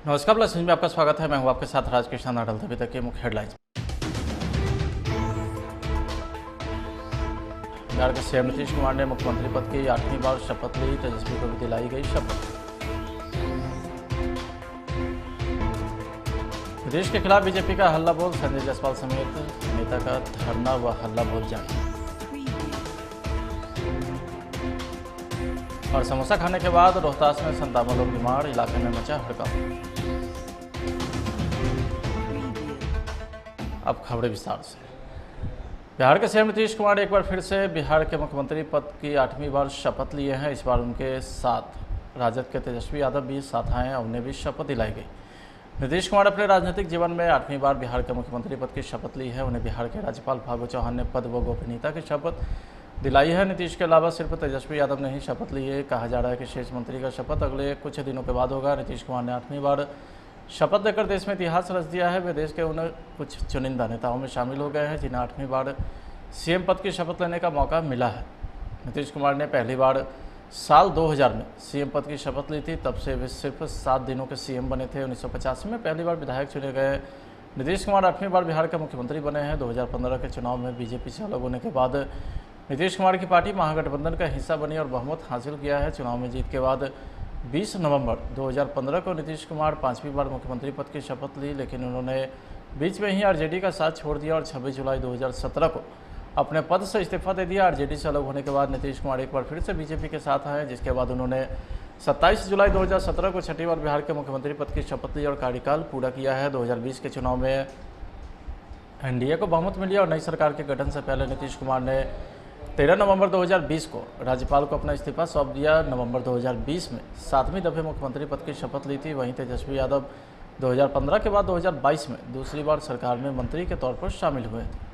नमस्कार plus news में आपका स्वागत है। मैं हूं आपके साथ राजकिशन अडल। अभी तक के मुख्य हेडलाइंस। बिहार के सीएम नीतीश कुमार ने मुख्यमंत्री पद की 8वीं बार शपथ ली। तेजस्वी को भी दिलाई गई शपथ। नीतीश के खिलाफ बीजेपी का हल्ला बोल, संजय जायसवाल समेत नेता का धरना व हल्ला बोल जारी। और समोसा खाने के बाद रोहतास में 57 लोग बीमार, इलाके में मचा हड़कंप। अब खबरें विस्तार से। बिहार के सीएम नीतीश कुमार एक बार फिर से बिहार के मुख्यमंत्री पद की 8वीं बार शपथ लिए हैं। इस बार उनके साथ राजद के तेजस्वी यादव भी साथ आए हैं, उन्हें भी शपथ दिलाई गई। नीतीश कुमार अपने राजनीतिक जीवन में 8वीं बार बिहार के मुख्यमंत्री पद की शपथ ली है। उन्हें बिहार के राज्यपाल फागू चौहान ने पद व गोपनीयता की शपथ दिलाई है। नीतीश के अलावा सिर्फ तेजस्वी यादव ने ही शपथ ली है। कहा जा रहा है कि शेष मंत्री का शपथ अगले कुछ दिनों के बाद होगा। नीतीश कुमार ने 8वीं बार शपथ देकर देश में इतिहास रच दिया है। वे देश के उन कुछ चुनिंदा नेताओं में शामिल हो गए हैं जिन्हें 8वीं बार सीएम पद की शपथ लेने का मौका मिला है। नीतीश कुमार ने पहली बार साल 2000 में सीएम पद की शपथ ली थी। तब से वे सिर्फ 7 दिनों के सीएम बने थे। 1985 में पहली बार विधायक चुने गए नीतीश कुमार 8वीं बार बिहार के मुख्यमंत्री बने हैं। 2015 के चुनाव में बीजेपी से अलग होने के बाद नीतीश कुमार की पार्टी महागठबंधन का हिस्सा बनी और बहुमत हासिल किया है। चुनाव में जीत के बाद 20 नवंबर 2015 को नीतीश कुमार 5वीं बार मुख्यमंत्री पद की शपथ ली, लेकिन उन्होंने बीच में ही आरजेडी का साथ छोड़ दिया और 26 जुलाई 2017 को अपने पद से इस्तीफा दे दिया। आरजेडी से अलग होने के बाद नीतीश कुमार एक बार फिर से बीजेपी के साथ आए, जिसके बाद उन्होंने 27 जुलाई 2017 को 6ठी बार बिहार के मुख्यमंत्री पद की शपथ ली और कार्यकाल पूरा किया है। 2020 के चुनाव में एनडीए को बहुमत मिली और नई सरकार के गठन से पहले नीतीश कुमार ने 13 नवंबर 2020 को राज्यपाल को अपना इस्तीफा सौंप दिया। नवंबर 2020 में 7वीं दफे मुख्यमंत्री पद की शपथ ली थी। वहीं तेजस्वी यादव 2015 के बाद 2022 में दूसरी बार सरकार में मंत्री के तौर पर शामिल हुए थे।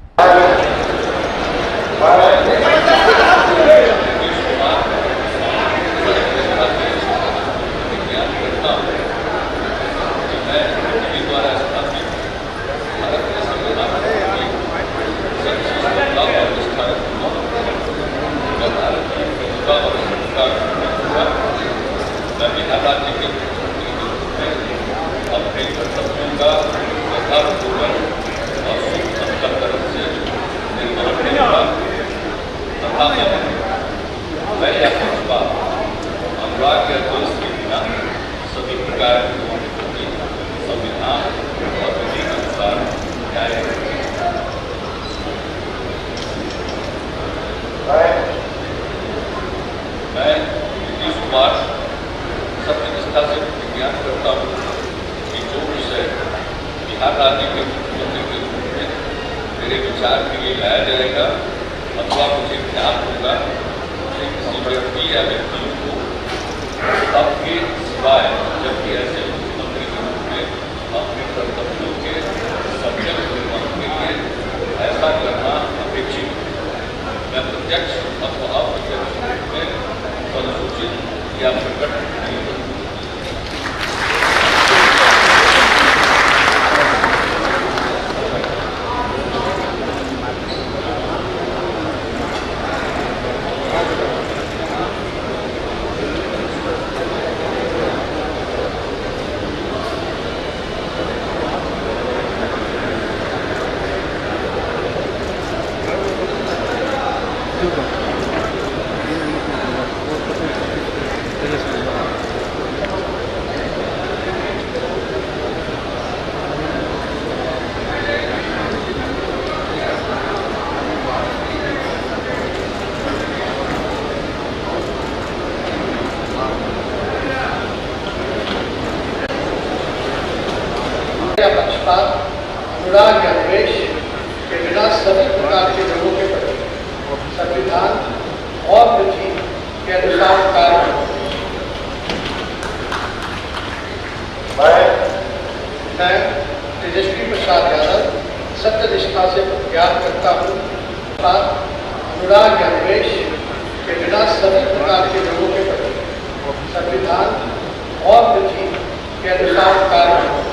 मैं नीतीश कुमार सत्यनिष्ठा से प्रतिज्ञा करता हूँ कि जो विषय बिहार राज्य के मुख्यमंत्री के रूप में मेरे विचार के लिए लाया जाएगा अथवा मुझे ज्ञात होगा, मुझे किसी व्यक्ति या व्यक्तियों को सबके सिवाय जबकि ऐसे मुख्यमंत्री के रूप में अपने कर्तव्यों के सक्षम निर्वहन के लिए ऐसा करना अपेक्षित है। मैं प्रत्यक्ष अथवा अप्रत्यक्ष रूप में संसूचित या प्रकट नहीं करूँ। पक्षपात, अनुराग या द्वेष के बिना सभी प्रकार के लोगों के प्रति संविधान और विधि के अनुसार कार्य मैं तेजस्वी प्रसाद यादव सत्यनिष्ठा से प्रतिज्ञा करता हूँ। अनुराग या द्वेष के बिना सभी प्रकार के लोगों के प्रति संविधान और विधि के अनुसार कार्य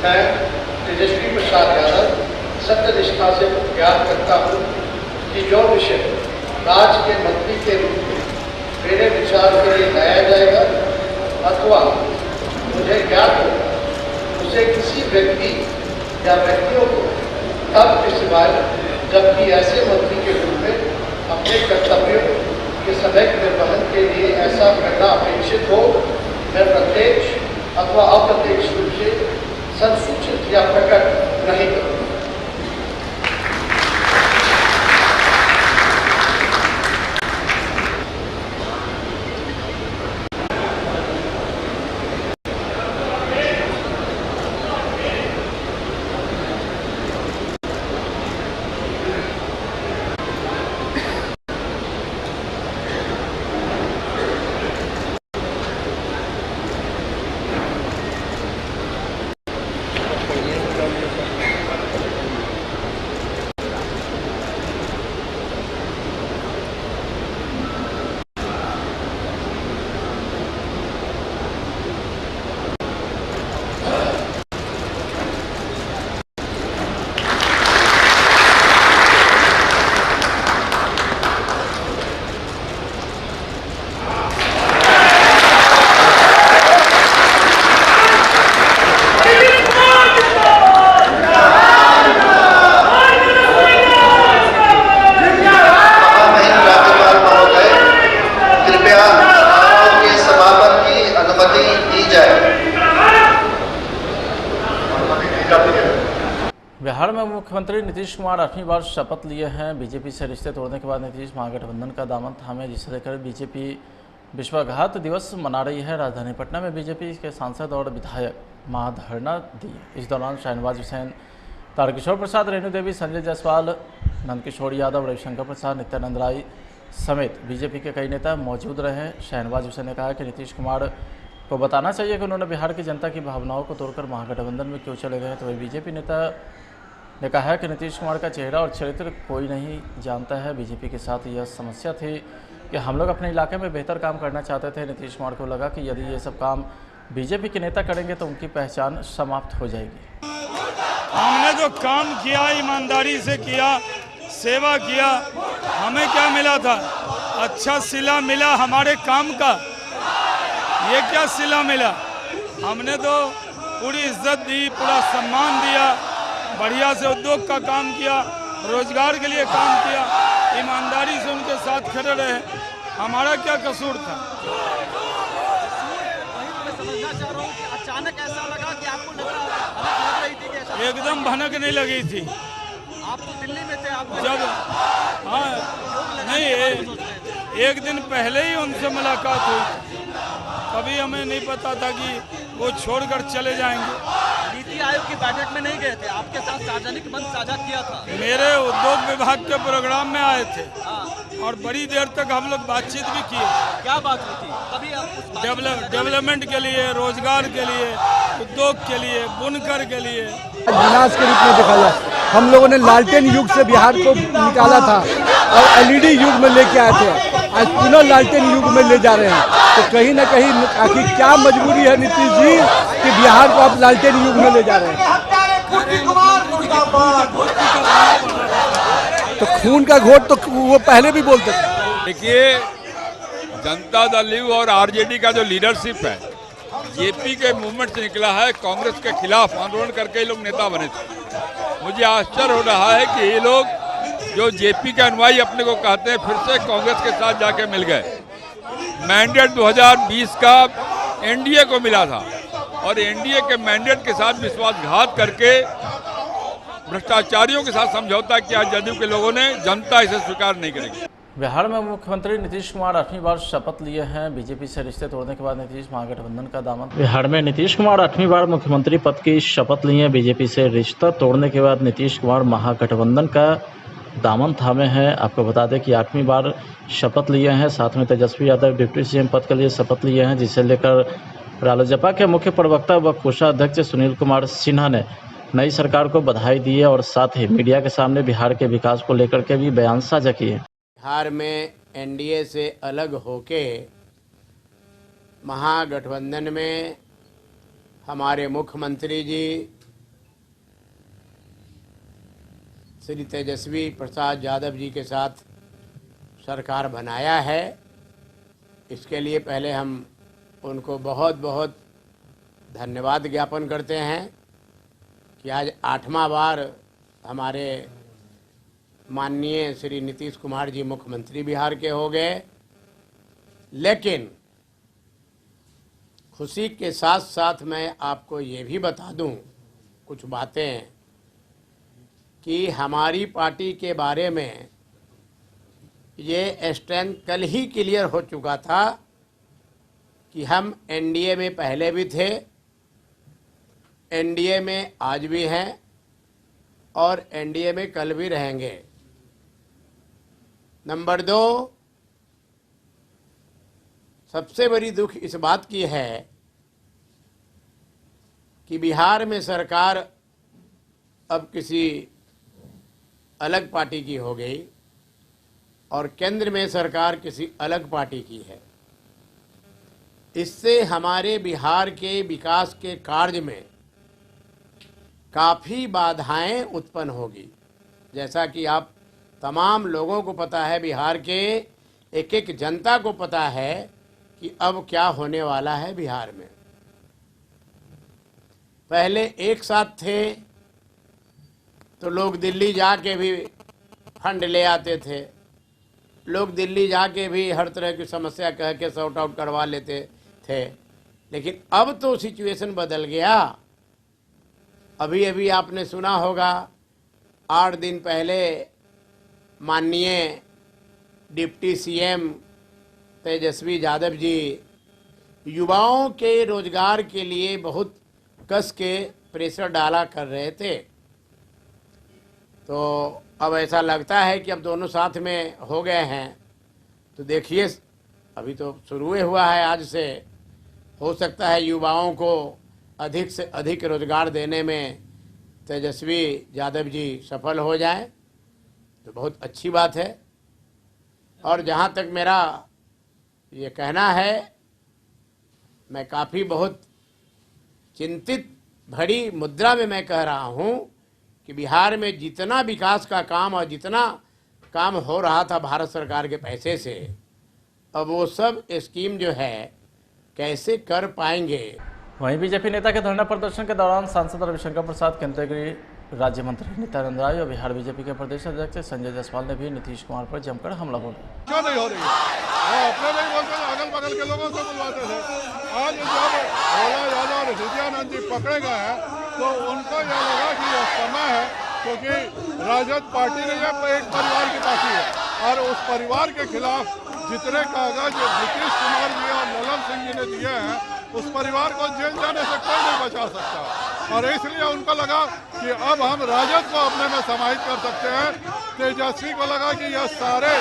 मैं तेजस्वी प्रसाद यादव सत्यनिष्ठा से प्रतिज्ञा करता हूँ कि जो विषय राज्य के मंत्री के रूप में मेरे विचार के लिए लाया जाएगा अथवा मुझे ज्ञात हो उसे किसी व्यक्ति या व्यक्तियों को तब के सिवाय जबकि ऐसे मंत्री के रूप में अपने कर्तव्यों के सम्यक निर्वहन के लिए ऐसा करना अपेक्षित हो, मैं प्रत्यक्ष अथवा अप्रत्यक्ष रूप से संसूचित या प्रकट नहीं करूँगा। बिहार में मुख्यमंत्री नीतीश कुमार 8वीं बार शपथ लिए हैं। बीजेपी से रिश्ते तोड़ने के बाद नीतीश महागठबंधन का दामन थामे, जिसे लेकर बीजेपी विश्वासघात दिवस मना रही है। राजधानी पटना में बीजेपी के सांसद और विधायक महाधरना दिए। इस दौरान शाहनवाज हुसैन, तारकिशोर प्रसाद, रेणु देवी, संजय जायसवाल, नंदकिशोर यादव, रविशंकर प्रसाद, नित्यानंद राय समेत बीजेपी के कई नेता मौजूद रहे। शाहनवाज हुसैन ने कहा कि नीतीश कुमार को बताना चाहिए कि उन्होंने बिहार की जनता की भावनाओं को तोड़कर महागठबंधन में क्यों चले गए। तो वही बीजेपी नेता ने कहा है कि नीतीश कुमार का चेहरा और चरित्र कोई नहीं जानता है। बीजेपी के साथ यह समस्या थी कि हम लोग अपने इलाके में बेहतर काम करना चाहते थे। नीतीश कुमार को लगा कि यदि ये सब काम बीजेपी के नेता करेंगे तो उनकी पहचान समाप्त हो जाएगी। हमने जो काम किया, ईमानदारी से किया, सेवा किया, हमें क्या मिला था? अच्छा सिला मिला हमारे काम का। ये क्या सिला मिला? हमने तो पूरी इज्जत दी, पूरा सम्मान दिया, बढ़िया से उद्योग का काम किया, रोजगार के लिए काम किया, ईमानदारी से उनके साथ खड़े रहे। हमारा क्या कसूर था? अचानक ऐसा लगा कि आपको लग रही थी कि एकदम भनक नहीं लगी थी। आप तो दिल्ली में थे, आप जब नहीं एक दिन पहले ही उनसे मुलाकात हुई। कभी हमें नहीं पता था कि वो छोड़कर चले जाएंगे। नीति आयोग की बैठक में नहीं गए थे, आपके साथ सार्वजनिक मंच साझा किया था। मेरे उद्योग विभाग के प्रोग्राम में आए थे और बड़ी देर तक हम लोग बातचीत भी किए। क्या बात हुई थी? तभी आप डेवलपमेंट के लिए, रोजगार के लिए, उद्योग के लिए, बुनकर के लिए। विनाश के रूप में देखा जाए, हम लोगों ने लालटेन युग से बिहार को निकाला था और एलईडी युग में लेके आए थे। आज पुनः लालटेन युग में ले जा रहे हैं। तो कहीं ना कहीं आखिर क्या मजबूरी है नीतीश जी कि बिहार को आप लालटेन युग में ले जा रहे हैं? तो खून का घोट तो वो पहले भी बोलते थे। देखिए, जनता दल यू और आरजेडी का जो लीडरशिप है, जेपी के मूवमेंट से निकला है। कांग्रेस के खिलाफ आंदोलन करके ये लोग नेता बने थे। मुझे आश्चर्य हो रहा है कि ये लोग जो जेपी के अनुयायी अपने को कहते हैं, फिर से कांग्रेस के साथ जाके मिल गए। मैंडेट 2020 का एनडीए को मिला था और एनडीए के मैंडेट के साथ विश्वासघात करके भ्रष्टाचारियों के साथ समझौता किया। जदयू के लोगों ने, जनता इसे स्वीकार नहीं करेगी। बिहार में मुख्यमंत्री नीतीश कुमार 8वीं बार शपथ लिए हैं। बीजेपी से रिश्ते तोड़ने के बाद नीतीश महागठबंधन का दामन। बिहार में नीतीश कुमार 8वीं बार मुख्यमंत्री पद की शपथ लिए हैं। बीजेपी से रिश्ता तोड़ने के बाद नीतीश कुमार महागठबंधन का दामन थामे हैं। आपको बता दें कि 8वीं बार शपथ लिए हैं। साथ में तेजस्वी यादव डिप्टी सीएम पद के लिए शपथ लिए हैं, जिसे लेकर रालोसपा के मुख्य प्रवक्ता व कोषाध्यक्ष सुनील कुमार सिन्हा ने नई सरकार को बधाई दी है और साथ ही मीडिया के सामने बिहार के विकास को लेकर के भी बयान साझा किए। बिहार में एनडीए से अलग होके महागठबंधन में हमारे मुख्यमंत्री जी श्री तेजस्वी प्रसाद यादव जी के साथ सरकार बनाया है। इसके लिए पहले हम उनको बहुत बहुत धन्यवाद ज्ञापन करते हैं कि आज 8वां बार हमारे माननीय श्री नीतीश कुमार जी मुख्यमंत्री बिहार के हो गए। लेकिन खुशी के साथ साथ मैं आपको ये भी बता दूं कुछ बातें कि हमारी पार्टी के बारे में ये स्टैंड कल ही क्लियर हो चुका था कि हम एनडीए में पहले भी थे, एनडीए में आज भी हैं और एनडीए में कल भी रहेंगे। नंबर 2, सबसे बड़ी दुख इस बात की है कि बिहार में सरकार अब किसी अलग पार्टी की हो गई और केंद्र में सरकार किसी अलग पार्टी की है। इससे हमारे बिहार के विकास के कार्य में काफ़ी बाधाएं उत्पन्न होगी। जैसा कि आप तमाम लोगों को पता है, बिहार के एक एक जनता को पता है कि अब क्या होने वाला है बिहार में। पहले एक साथ थे तो लोग दिल्ली जाके भी फंड ले आते थे, लोग दिल्ली जाके भी हर तरह की समस्या कह के सॉर्ट आउट करवा लेते थे। लेकिन अब तो सिचुएशन बदल गया। अभी अभी आपने सुना होगा 8 दिन पहले माननीय डिप्टी सीएम तेजस्वी यादव जी युवाओं के रोजगार के लिए बहुत कस के प्रेशर डाला कर रहे थे। तो अब ऐसा लगता है कि अब दोनों साथ में हो गए हैं। तो देखिए, अभी तो शुरू हुआ है, आज से हो सकता है युवाओं को अधिक से अधिक रोजगार देने में तेजस्वी यादव जी सफल हो जाएं, तो बहुत अच्छी बात है। और जहां तक मेरा ये कहना है, मैं काफ़ी बहुत चिंतित भरी मुद्रा में मैं कह रहा हूं कि बिहार में जितना विकास का काम और जितना काम हो रहा था भारत सरकार के पैसे से, अब वो सब स्कीम जो है कैसे कर पाएंगे। वहीं बीजेपी नेता के धरना प्रदर्शन के दौरान सांसद रविशंकर प्रसाद, केंद्रीय गृह राज्य मंत्री नित्यानंद राय और बिहार बीजेपी के प्रदेश अध्यक्ष संजय जायसवाल ने भी नीतीश कुमार पर जमकर हमला बोला। क्यों नहीं हो रही है? अपने नहीं बोलते, अगल बगल के लोगों से बुलवाते थे। आज जब भोला यादव और नित्यानंद जी पकड़े गए हैं तो उनको यह लगा कि यह समय है, क्योंकि राजद पार्टी नहीं है, एक परिवार की पार्टी है और उस परिवार के खिलाफ जितने कागज नीतीश कुमार जी और ललन सिंह जी ने दिए हैं, उस परिवार को जेल जाने से कोई नहीं बचा सकता। और इसलिए उनको लगा कि अब हम राजद को अपने में समाहित कर सकते हैं। तेजस्वी को लगा कि यह सारे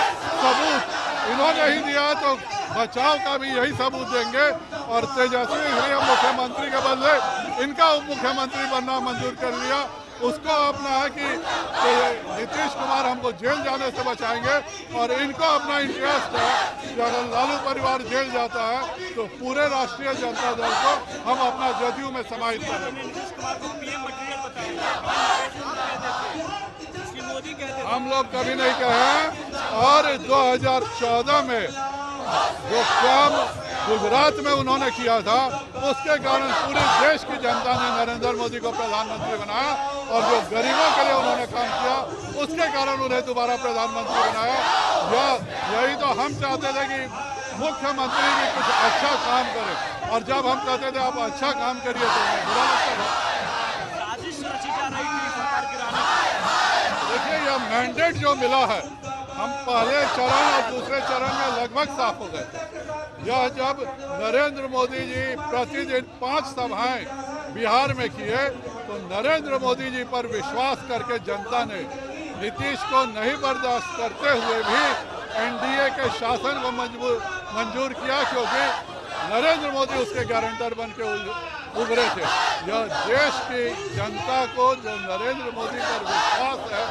सबूत इन्होंने ही दिया तो बचाव का भी यही सबूत देंगे, और तेजस्वी इसलिए मुख्यमंत्री के बदले इनका उप मुख्यमंत्री बनना मंजूर कर लिया। उसको अपना है कि नीतीश कुमार हमको जेल जाने से बचाएंगे, और इनको अपना इंटरेस्ट है कि अगर लालू परिवार जेल जाता है तो पूरे राष्ट्रीय जनता दल को हम अपना जदयू में समाहित करेंगे। हम लोग कभी नहीं कहे। और 2014 में जो काम गुजरात में उन्होंने किया था, उसके कारण पूरे देश की जनता ने नरेंद्र मोदी को प्रधानमंत्री बनाया, और जो गरीबों के लिए उन्होंने काम किया उसके कारण उन्हें दोबारा प्रधानमंत्री बनाया। यही तो हम चाहते थे कि मुख्यमंत्री भी कुछ अच्छा काम करे, और जब हम कहते थे आप अच्छा काम करिए तो उन्हें बुरा लगता था। देखिए, यह मैंडेट जो मिला है, हम पहले चरण और दूसरे चरण में लगभग साफ हो गए थे। यह जब नरेंद्र मोदी जी प्रतिदिन 5 सभाएं बिहार में किए, तो नरेंद्र मोदी जी पर विश्वास करके जनता ने नीतीश को नहीं बर्दाश्त करते हुए भी एनडीए के शासन को मंजूर किया, क्योंकि नरेंद्र मोदी उसके गारंटर बन के उभरे थे। यह देश की जनता को जो नरेंद्र मोदी पर विश्वास है,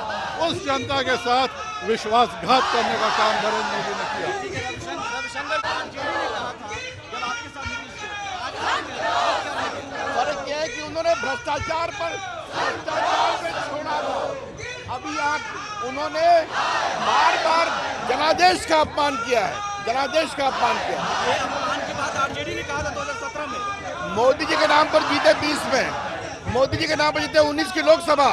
उस जनता के साथ विश्वासघात करने का काम नरेंद्र मोदी ने किया। फर्क यह है कि उन्होंने भ्रष्टाचार में छोड़ा था। अभी उन्होंने बार बार जनादेश का अपमान किया है। जनादेश का अपमान किया। ये अपमान की बात आरजेडी ने कहा था 2017 में। मोदी जी के नाम पर जीते 20 में, मोदी जी के नाम पर जीते 19 की लोकसभा।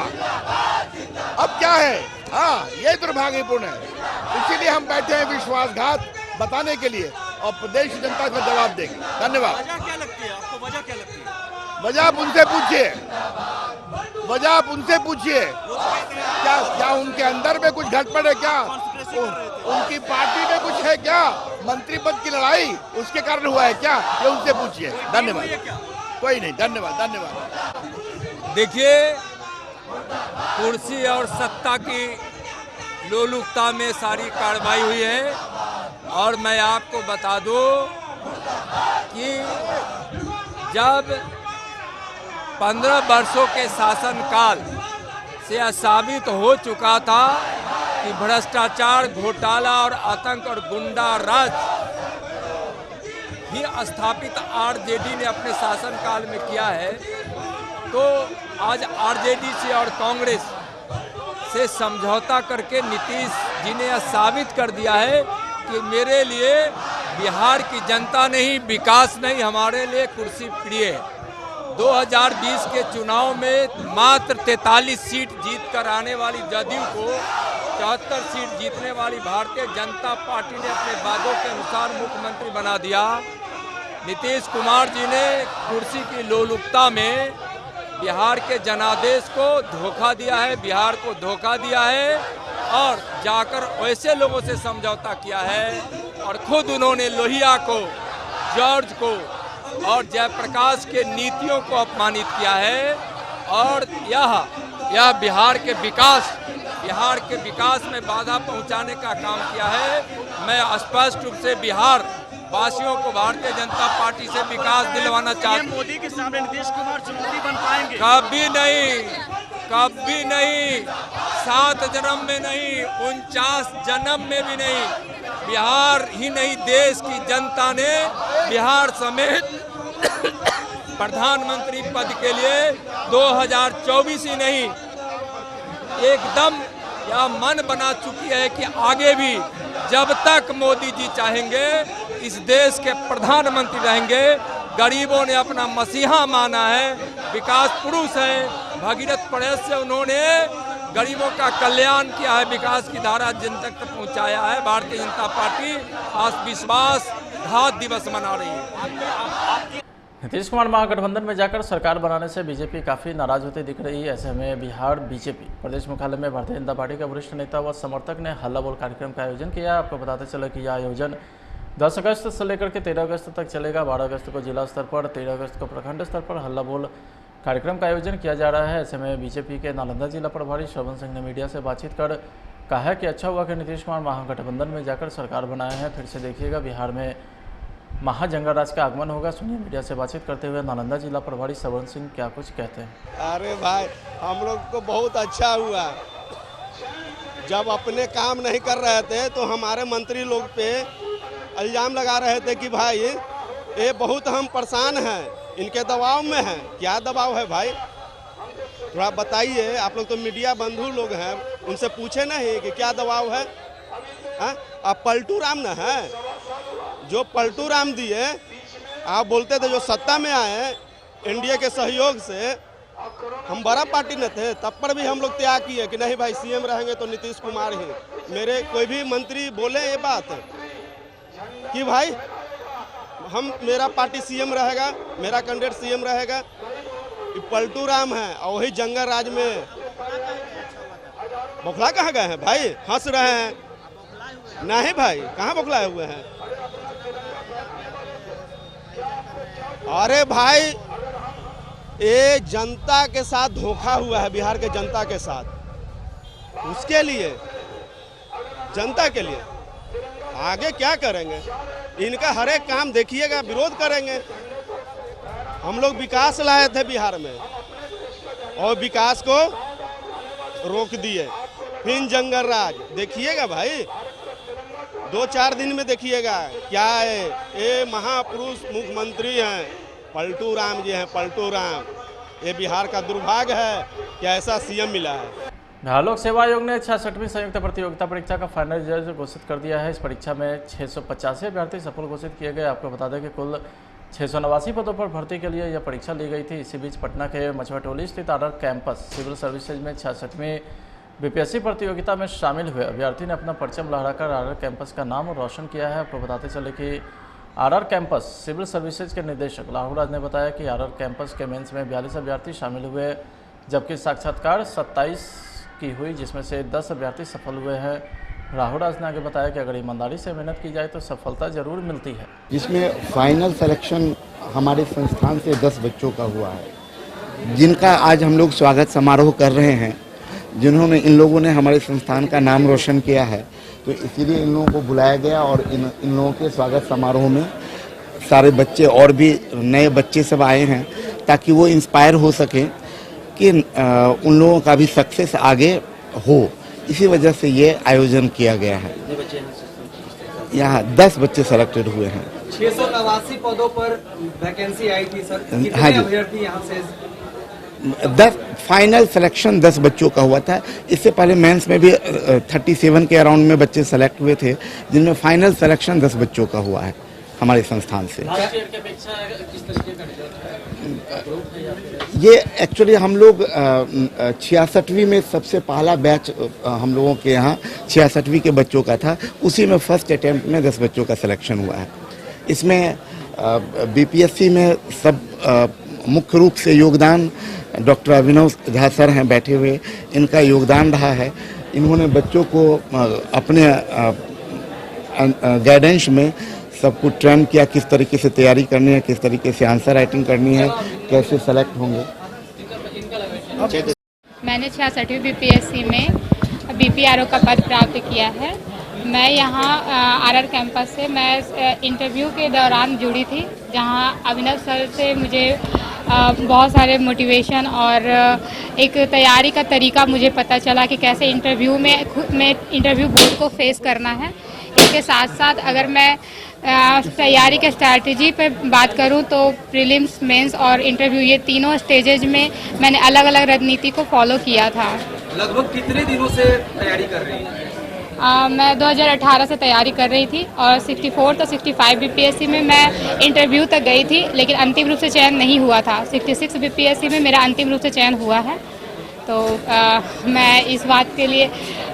अब क्या है? हाँ, ये दुर्भाग्यपूर्ण है। इसीलिए हम बैठे हैं विश्वासघात बताने के लिए और प्रदेश की जनता का जवाब देंगे। धन्यवाद। वजह क्या लगती है आपको? वजह क्या लगती है? वजह आप उनसे पूछिए, वजह आप उनसे पूछिए। क्या उनके अंदर में कुछ गड़बड़ है? क्या उनकी पार्टी में कुछ है? क्या मंत्री पद की लड़ाई उसके कारण हुआ है क्या? ये उनसे पूछिए। धन्यवाद। कोई नहीं, धन्यवाद धन्यवाद। देखिए, कुर्सी और सत्ता की लोलुपता में सारी कार्रवाई हुई है और मैं आपको बता दूं कि जब 15 वर्षों के शासनकाल से यह साबित हो चुका था कि भ्रष्टाचार, घोटाला और आतंक और गुंडा राज ही स्थापित आरजेडी ने अपने शासनकाल में किया है, तो आज आरजेडी से और कांग्रेस से समझौता करके नीतीश जी ने यह साबित कर दिया है कि मेरे लिए बिहार की जनता नहीं, विकास नहीं, हमारे लिए कुर्सी प्रिय है। 2020 के चुनाव में मात्र 43 सीट जीत कर आने वाली जदयू को 74 सीट जीतने वाली भारतीय जनता पार्टी ने अपने वादों के अनुसार मुख्यमंत्री बना दिया। नीतीश कुमार जी ने कुर्सी की लोलुपता में बिहार के जनादेश को धोखा दिया है, बिहार को धोखा दिया है और जाकर ऐसे लोगों से समझौता किया है और खुद उन्होंने लोहिया को, जॉर्ज को और जयप्रकाश के नीतियों को अपमानित किया है और यह बिहार के विकास में बाधा पहुंचाने का काम किया है। मैं स्पष्ट रूप से बिहार वासियों को भारतीय जनता पार्टी से विकास दिलवाना चाहता हूं। मोदी के सामने नीतीश कुमार चुनौती बन पाएंगे? कभी नहीं, कभी नहीं, 7 जन्म में नहीं, 49 जन्म में भी नहीं। बिहार ही नहीं, देश की जनता ने बिहार समेत प्रधानमंत्री पद के लिए 2024 ही नहीं, एकदम यह मन बना चुकी है कि आगे भी जब तक मोदी जी चाहेंगे इस देश के प्रधानमंत्री रहेंगे। गरीबों ने अपना मसीहा माना है, विकास पुरुष है, भगीरथ प्रयास से उन्होंने गरीबों का कल्याण किया है, विकास की धारा जन तक पहुंचाया है। भारतीय जनता पार्टी आज विश्वासघात दिवस मना रही है। नीतीश कुमार महागठबंधन में जाकर सरकार बनाने से बीजेपी काफ़ी नाराज होती दिख रही है। ऐसे में बिहार बीजेपी प्रदेश मुख्यालय में भारतीय जनता पार्टी के वरिष्ठ नेता व समर्थक ने हल्ला बोल कार्यक्रम का आयोजन किया। आपको बताते चले कि यह आयोजन 10 अगस्त से लेकर के 13 अगस्त तक चलेगा। 12 अगस्त को जिला स्तर पर, 13 अगस्त को प्रखंड स्तर पर हल्ला बोल कार्यक्रम का आयोजन किया जा रहा है। ऐसे में बीजेपी के नालंदा जिला प्रभारी श्रवण सिंह ने मीडिया से बातचीत कर कहा है कि अच्छा हुआ कि नीतीश कुमार महागठबंधन में जाकर सरकार बनाए हैं। फिर से देखिएगा बिहार में महाजंगा राज का आगमन होगा। सुनिए मीडिया से बातचीत करते हुए नालंदा जिला प्रभारी श्रवण सिंह क्या कुछ कहते हैं। अरे भाई, हम लोग को बहुत अच्छा हुआ। जब अपने काम नहीं कर रहे थे तो हमारे मंत्री लोग पे इल्ज़ाम लगा रहे थे कि भाई ये बहुत हम परेशान हैं, इनके दबाव में हैं। क्या दबाव है भाई, थोड़ा बताइए। आप लोग तो मीडिया बंधु लोग हैं, उनसे पूछे नहीं कि क्या दबाव है। आप पलटू राम न है, जो पलटू राम दिए, आप बोलते थे जो सत्ता में आए एनडीए के सहयोग से, हम बड़ा पार्टी न थे, तब पर भी हम लोग त्याग किए कि नहीं भाई सीएम रहेंगे तो नीतीश कुमार ही। मेरे कोई भी मंत्री बोले ये बात कि भाई मेरा पार्टी सीएम रहेगा, मेरा कैंडिडेट सीएम रहेगा, ये पलटू राम है। और वही जंगल राज में बौखला कहाँ गए हैं भाई, हंस रहे हैं। नहीं भाई, कहाँ बौखलाए हुए हैं। अरे भाई, ये जनता के साथ धोखा हुआ है, बिहार के जनता के साथ। उसके लिए, जनता के लिए आगे क्या करेंगे, इनका हर एक काम देखिएगा, विरोध करेंगे। हम लोग विकास लाए थे बिहार में और विकास को रोक दिए। फिर जंगल राज देखिएगा भाई, 2-4 दिन में देखिएगा क्या है। ये महापुरुष मुख्यमंत्री हैं, पलटू राम जी हैं, पलटू राम। ये बिहार का दुर्भाग्य है कि ऐसा सीएम मिला है। बिहार लोक सेवा आयोग ने 66वीं संयुक्त प्रतियोगिता परीक्षा का फाइनल रिजल्ट घोषित कर दिया है। इस परीक्षा में 685 अभ्यर्थी सफल घोषित किए गए। आपको बता दें कि कुल 689 पदों पर भर्ती के लिए यह परीक्षा ली गई थी। इसी बीच पटना के मछुआटोली स्थित आर्डर कैंपस सिविल सर्विसेज में 66वीं बीपीएससी प्रतियोगिता में शामिल हुए अभ्यर्थी ने अपना परचम लहराकर आर्डर कैंपस का नाम रोशन किया है। आपको बताते चले कि आरआर कैंपस सिविल सर्विसेज के निदेशक राहुल राज ने बताया कि आरआर कैंपस के मेंस में 42 अभ्यर्थी शामिल हुए, जबकि साक्षात्कार 27 की हुई, जिसमें से 10 अभ्यर्थी सफल हुए हैं। राहुल राज ने आगे बताया कि अगर ईमानदारी से मेहनत की जाए तो सफलता जरूर मिलती है। जिसमें फाइनल सिलेक्शन हमारे संस्थान से 10 बच्चों का हुआ है, जिनका आज हम लोग स्वागत समारोह कर रहे हैं। जिन्होंने इन लोगों ने हमारे संस्थान का नाम रोशन किया है, तो इसीलिए इन लोगों को बुलाया गया और इन लोगों के स्वागत समारोह में सारे बच्चे और भी नए बच्चे सब आए हैं, ताकि वो इंस्पायर हो सके कि उन लोगों का भी सक्सेस आगे हो। इसी वजह से ये आयोजन किया गया है। यहाँ 10 बच्चे सेलेक्टेड हुए हैं। 689 पदों पर वैकेंसी आई थी सर, हाँ जी, अभ्यर्थी यहाँ से 10 फाइनल सिलेक्शन 10 बच्चों का हुआ था। इससे पहले मेंस में भी 37 के अराउंड में बच्चे सेलेक्ट हुए थे, जिनमें फाइनल सिलेक्शन 10 बच्चों का हुआ है हमारे संस्थान से। ये एक्चुअली हम लोग 66वीं में सबसे पहला बैच हम लोगों के यहाँ 66वीं के बच्चों का था। उसी में फर्स्ट अटेम्प्ट में 10 बच्चों का सिलेक्शन हुआ है। इसमें बीपीएससी में सब मुख्य रूप से योगदान डॉक्टर अभिनव झा सर हैं बैठे हुए, इनका योगदान रहा है। इन्होंने बच्चों को अपने गाइडेंस में सबको ट्रेन किया, किस तरीके से तैयारी करनी है, किस तरीके से आंसर राइटिंग करनी है, कैसे सेलेक्ट होंगे। मैंने 66वीं बीपीएससी में बीपीआरओ का पद प्राप्त किया है। मैं यहाँ आरआर कैंपस से मैं इंटरव्यू के दौरान जुड़ी थी, जहाँ अभिनव सर से मुझे बहुत सारे मोटिवेशन और एक तैयारी का तरीका मुझे पता चला कि कैसे इंटरव्यू में इंटरव्यू बोर्ड को फेस करना है। इसके साथ साथ अगर मैं तैयारी के स्ट्रैटेजी पे बात करूं तो प्रीलिम्स, मेंस और इंटरव्यू, ये तीनों स्टेजेज में मैंने अलग अलग रणनीति को फॉलो किया था। लगभग कितने दिनों से तैयारी कर रही हैं? मैं 2018 से तैयारी कर रही थी और 64 तो 65 बीपीएससी में मैं इंटरव्यू तक गई थी, लेकिन अंतिम रूप से चयन नहीं हुआ था। 66 बीपीएससी में मेरा अंतिम रूप से चयन हुआ है। तो मैं इस बात के लिए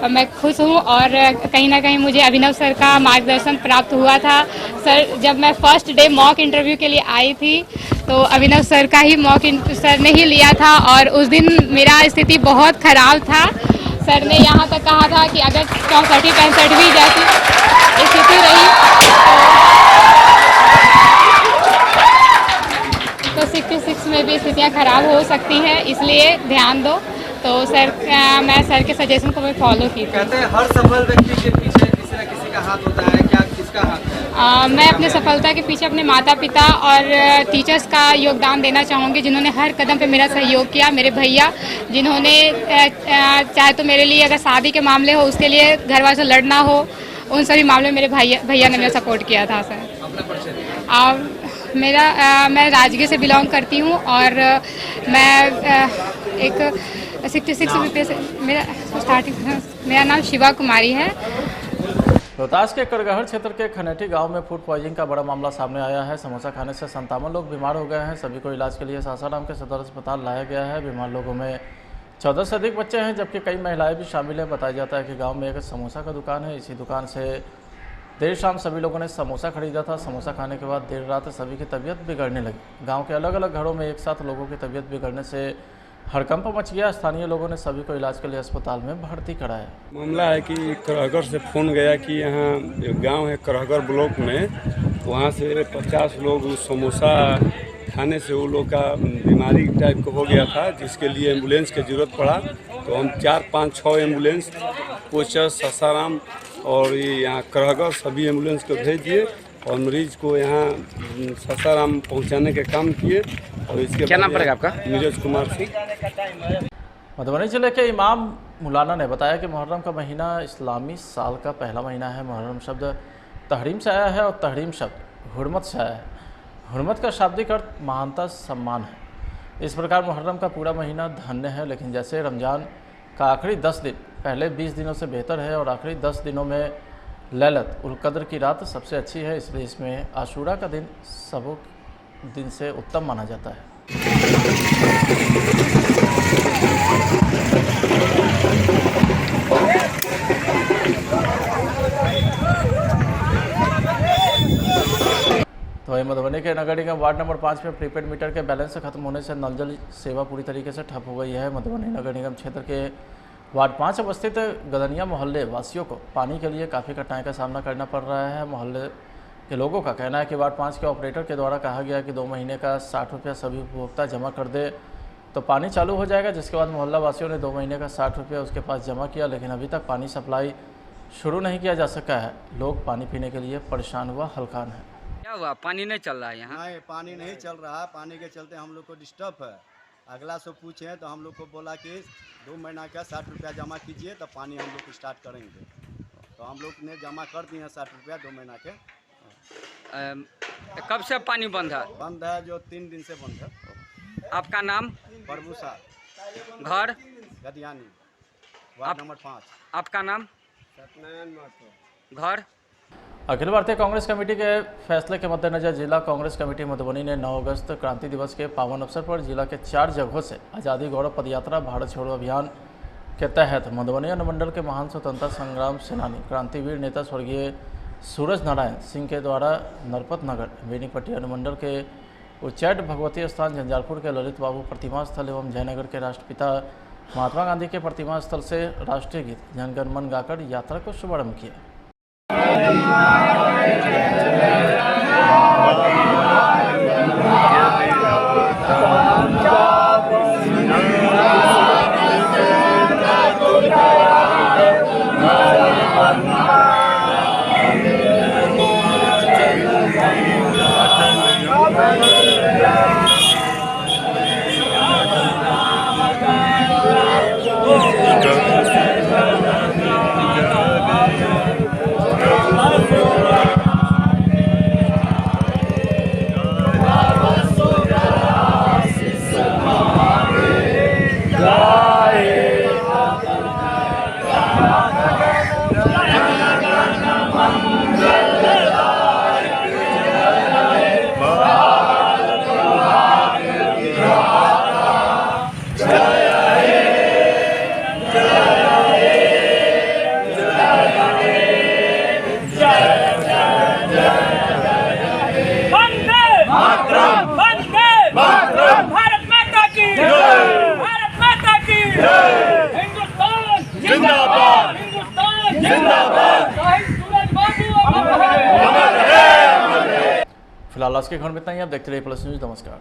मैं खुश हूँ और कहीं ना कहीं मुझे अभिनव सर का मार्गदर्शन प्राप्त हुआ था। सर, जब मैं फर्स्ट डे मॉक इंटरव्यू के लिए आई थी तो अभिनव सर का ही मॉक सर ने ही लिया था और उस दिन मेरा स्थिति बहुत ख़राब था। सर ने यहाँ तक कहा था कि अगर 64-65 जैसी स्थिति रही तो 66 में भी स्थितियाँ खराब हो सकती हैं, इसलिए ध्यान दो। तो सर, मैं सर के सजेशन को मैं फॉलो की थी। कहते हैं हर सफल व्यक्ति के पीछे किसी न किसी का हाथ होता है, क्या किसका हाथ है? मैं अपने सफलता के पीछे अपने माता पिता और टीचर्स का योगदान देना चाहूँगी, जिन्होंने हर कदम पे मेरा सहयोग किया। मेरे भैया, जिन्होंने चाहे तो मेरे लिए अगर शादी के मामले हो, उसके लिए घर वालों से लड़ना हो, उन सभी मामलों में मेरे भैया ने मेरा सपोर्ट किया था। सर, मैं राजगीर से बिलोंग करती हूँ और मैं एक 66 रुपये से मेरा नाम शिवा कुमारी है। रोहतास के करगहर क्षेत्र के खनेटी गांव में फूड पॉइजनिंग का बड़ा मामला सामने आया है। समोसा खाने से 57 लोग बीमार हो गए हैं। सभी को इलाज के लिए सासाराम के सदर अस्पताल लाया गया है। बीमार लोगों में 14 से अधिक बच्चे हैं, जबकि कई महिलाएं भी शामिल हैं। बताया जाता है कि गांव में एक समोसा का दुकान है। इसी दुकान से देर शाम सभी लोगों ने समोसा खरीदा था। समोसा खाने के बाद देर रात सभी की तबीयत बिगड़ने लगी। गाँव के अलग अलग घरों में एक साथ लोगों की तबीयत बिगड़ने से हड़कंप मच गया। स्थानीय लोगों ने सभी को इलाज के लिए अस्पताल में भर्ती कराया। मामला है कि करहगर से फ़ोन गया कि यहाँ गांव है करहगर ब्लॉक में, वहाँ से 50 लोग समोसा खाने से वो लोग का बीमारी टाइप का हो गया था, जिसके लिए एम्बुलेंस की ज़रूरत पड़ा। तो हम 4, 5, 6 एम्बुलेंस कोचर, सासाराम और ये यहाँ करहगर सभी एम्बुलेंस को भेज दिए और मरीज को यहाँ सासाराम पहुँचाने के काम किए। और इसके क्या नाम पड़ेगा आपका? नीरज कुमार सिंह। मधुबनी जिले के इमाम मौलाना ने बताया कि मुहर्रम का महीना इस्लामी साल का पहला महीना है। मुहर्रम शब्द तहरीम से आया है और तहरीम शब्द हुर्मत से आया है। हुर्मत का शाब्दिक अर्थ महानता, सम्मान है। इस प्रकार मुहर्रम का पूरा महीना धन्य है। लेकिन जैसे रमज़ान का आखिरी 10 दिन पहले 20 दिनों से बेहतर है और आखिरी 10 दिनों में लैलत उल कद्र की रात सबसे अच्छी है, इसलिए इसमें आशूरा का दिन सबों दिन से उत्तम माना जाता है। तो वही मधुबनी के नगर निगम वार्ड नंबर 5 में प्रीपेड मीटर के बैलेंस खत्म होने से नल जल सेवा पूरी तरीके से ठप हो गई है। मधुबनी नगर निगम क्षेत्र के वार्ड 5 अवस्थित गदनिया मोहल्ले वासियों को पानी के लिए काफ़ी कठिनाई का सामना करना पड़ रहा है। मोहल्ले के लोगों का कहना है कि वार्ड 5 के ऑपरेटर के द्वारा कहा गया कि 2 महीने का 60 रुपया सभी उपभोक्ता जमा कर दे तो पानी चालू हो जाएगा, जिसके बाद मोहल्ला वासियों ने 2 महीने का 60 रुपया उसके पास जमा किया, लेकिन अभी तक पानी सप्लाई शुरू नहीं किया जा सका है। लोग पानी पीने के लिए परेशान हुआ हलकान है। क्या हुआ, पानी नहीं चल रहा है यहाँ? नहीं, पानी नहीं चल रहा है। पानी के चलते हम लोग को डिस्टर्ब है। अगला से पूछे तो हम लोग को बोला कि 2 महीना का 60 रुपया जमा कीजिए तब पानी हम लोग स्टार्ट करेंगे। तो हम लोग ने जमा कर दिए 60 रुपया 2 महीना के। कब से पानी बंद है? बंद है, जो 3 दिन से बंद है। आपका नाम? प्रभु साहब, घर गदियानी, वार्ड नंबर 5। आपका नाम? सत्यनारायण महतो, घर। अखिल भारतीय कांग्रेस कमेटी के फैसले के मद्देनजर जिला कांग्रेस कमेटी मधुबनी ने 9 अगस्त क्रांति दिवस के पावन अवसर पर जिला के 4 जगहों से आज़ादी गौरव पदयात्रा भारत छोड़ो अभियान के तहत मधुबनी अनुमंडल के महान स्वतंत्रता संग्राम सेनानी क्रांतिवीर नेता स्वर्गीय सूरज नारायण सिंह के द्वारा नरपत नगर बेनीपट्टी अनुमंडल के उच्चैठ भगवती स्थान झंझारपुर के ललित बाबू प्रतिमा स्थल एवं जयनगर के राष्ट्रपिता महात्मा गांधी के प्रतिमा स्थल से राष्ट्रीय गीत जन गण मन गाकर यात्रा को शुभारंभ किया। फिलहाल आज के खबर में इतना ही। आप देखते रहिए प्लस न्यूज। नमस्कार।